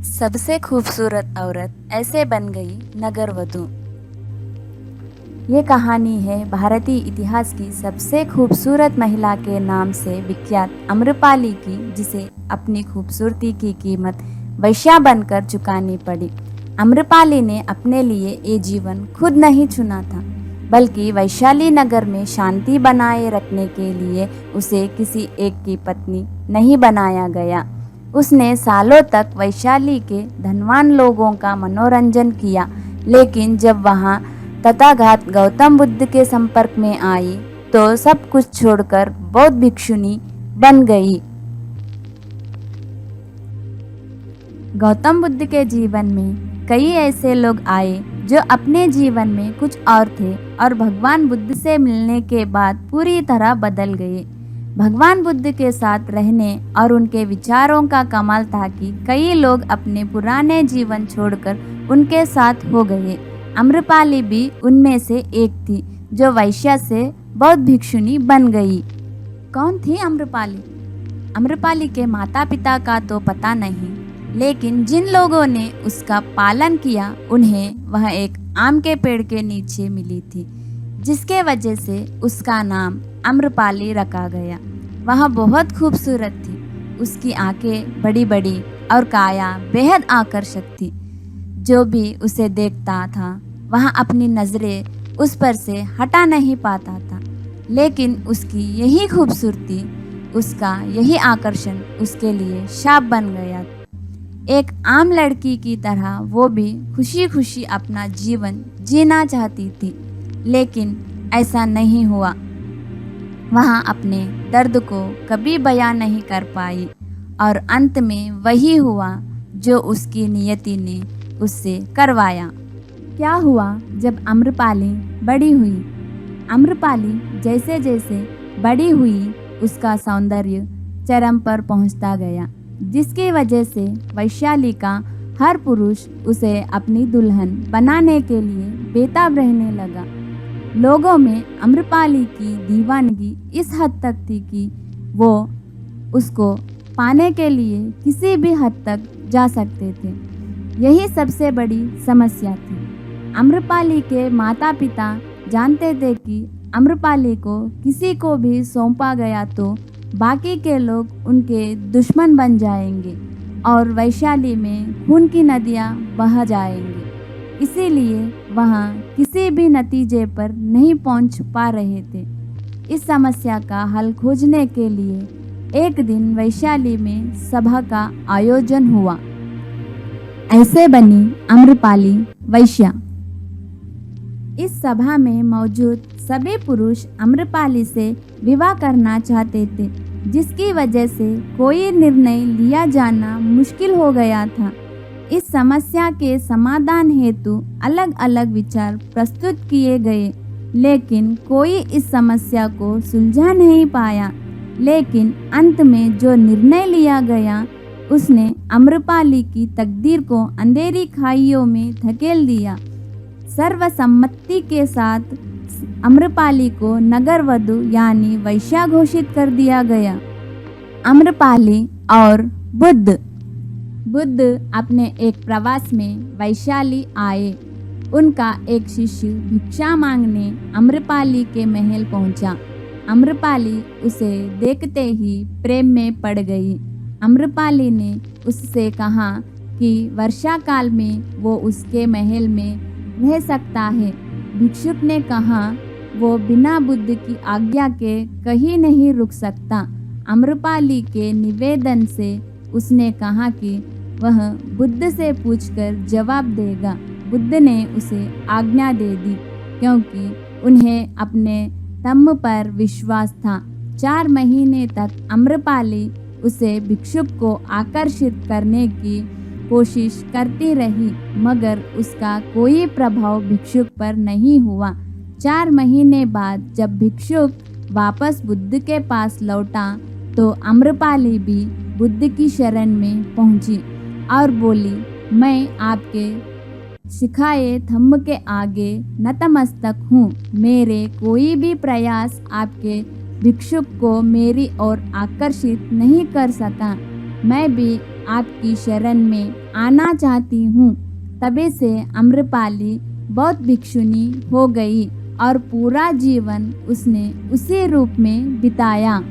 सबसे खूबसूरत औरत ऐसे बन गई नगरवधु। ये कहानी है भारतीय इतिहास की सबसे खूबसूरत महिला के नाम से विख्यात आम्रपाली की, जिसे अपनी खूबसूरती की कीमत वेश्या बनकर चुकानी पड़ी। आम्रपाली ने अपने लिए ये जीवन खुद नहीं चुना था, बल्कि वैशाली नगर में शांति बनाए रखने के लिए उसे किसी एक की पत्नी नहीं बनाया गया। उसने सालों तक वैशाली के धनवान लोगों का मनोरंजन किया, लेकिन जब वहाँ तथागत गौतम बुद्ध के संपर्क में आई तो सब कुछ छोड़कर बौद्ध भिक्षुनी बन गई। गौतम बुद्ध के जीवन में कई ऐसे लोग आए जो अपने जीवन में कुछ और थे और भगवान बुद्ध से मिलने के बाद पूरी तरह बदल गए। भगवान बुद्ध के साथ रहने और उनके विचारों का कमाल था कि कई लोग अपने पुराने जीवन छोड़कर उनके साथ हो गए। आम्रपाली भी उनमें से एक थी, जो वैश्या से बौद्ध भिक्षुनी बन गई। कौन थी आम्रपाली? आम्रपाली के माता पिता का तो पता नहीं, लेकिन जिन लोगों ने उसका पालन किया उन्हें वह एक आम के पेड़ के नीचे मिली थी, जिसके वजह से उसका नाम आम्रपाली रखा गया। वह बहुत खूबसूरत थी। उसकी आंखें बड़ी बड़ी और काया बेहद आकर्षक थी। जो भी उसे देखता था वह अपनी नज़रें उस पर से हटा नहीं पाता था, लेकिन उसकी यही खूबसूरती, उसका यही आकर्षण उसके लिए शाप बन गया। एक आम लड़की की तरह वो भी खुशी खुशी अपना जीवन जीना चाहती थी, लेकिन ऐसा नहीं हुआ। वह अपने दर्द को कभी बयां नहीं कर पाई और अंत में वही हुआ जो उसकी नियति ने उससे करवाया। क्या हुआ जब आम्रपाली बड़ी हुई? आम्रपाली जैसे जैसे बड़ी हुई उसका सौंदर्य चरम पर पहुंचता गया, जिसकी वजह से वैशाली का हर पुरुष उसे अपनी दुल्हन बनाने के लिए बेताब रहने लगा। लोगों में आम्रपाली की दीवानगी इस हद तक थी कि वो उसको पाने के लिए किसी भी हद तक जा सकते थे। यही सबसे बड़ी समस्या थी। आम्रपाली के माता पिता जानते थे कि आम्रपाली को किसी को भी सौंपा गया तो बाकी के लोग उनके दुश्मन बन जाएंगे और वैशाली में खून की नदियाँ बह जाएंगी। इसीलिए वहाँ किसी भी नतीजे पर नहीं पहुँच पा रहे थे। इस समस्या का हल खोजने के लिए एक दिन वैशाली में सभा का आयोजन हुआ। ऐसे बनी आम्रपाली वैश्या। इस सभा में मौजूद सभी पुरुष आम्रपाली से विवाह करना चाहते थे, जिसकी वजह से कोई निर्णय लिया जाना मुश्किल हो गया था। इस समस्या के समाधान हेतु अलग अलग विचार प्रस्तुत किए गए, लेकिन कोई इस समस्या को सुलझा नहीं पाया। लेकिन अंत में जो निर्णय लिया गया उसने आम्रपाली की तकदीर को अंधेरी खाइयों में धकेल दिया। सर्वसम्मति के साथ आम्रपाली को नगरवधु यानी वैश्या घोषित कर दिया गया। आम्रपाली और बुद्ध अपने एक प्रवास में वैशाली आए। उनका एक शिष्य भिक्षा मांगने आम्रपाली के महल पहुंचा। आम्रपाली उसे देखते ही प्रेम में पड़ गई। आम्रपाली ने उससे कहा कि वर्षा काल में वो उसके महल में रह सकता है। भिक्षुक ने कहा वो बिना बुद्ध की आज्ञा के कहीं नहीं रुक सकता। आम्रपाली के निवेदन से उसने कहा कि वह बुद्ध से पूछकर जवाब देगा। बुद्ध ने उसे आज्ञा दे दी, क्योंकि उन्हें अपने दम पर विश्वास था। 4 महीने तक आम्रपाली उसे भिक्षुक को आकर्षित करने की कोशिश करती रही, मगर उसका कोई प्रभाव भिक्षुक पर नहीं हुआ। 4 महीने बाद जब भिक्षुक वापस बुद्ध के पास लौटा तो आम्रपाली भी बुद्ध की शरण में पहुंची और बोली, मैं आपके सिखाए धम्म के आगे नतमस्तक हूँ। मेरे कोई भी प्रयास आपके भिक्षुक को मेरी ओर आकर्षित नहीं कर सका। मैं भी आपकी शरण में आना चाहती हूँ। तभी से अम्रपाली बौद्ध भिक्षुनी हो गई और पूरा जीवन उसने उसी रूप में बिताया।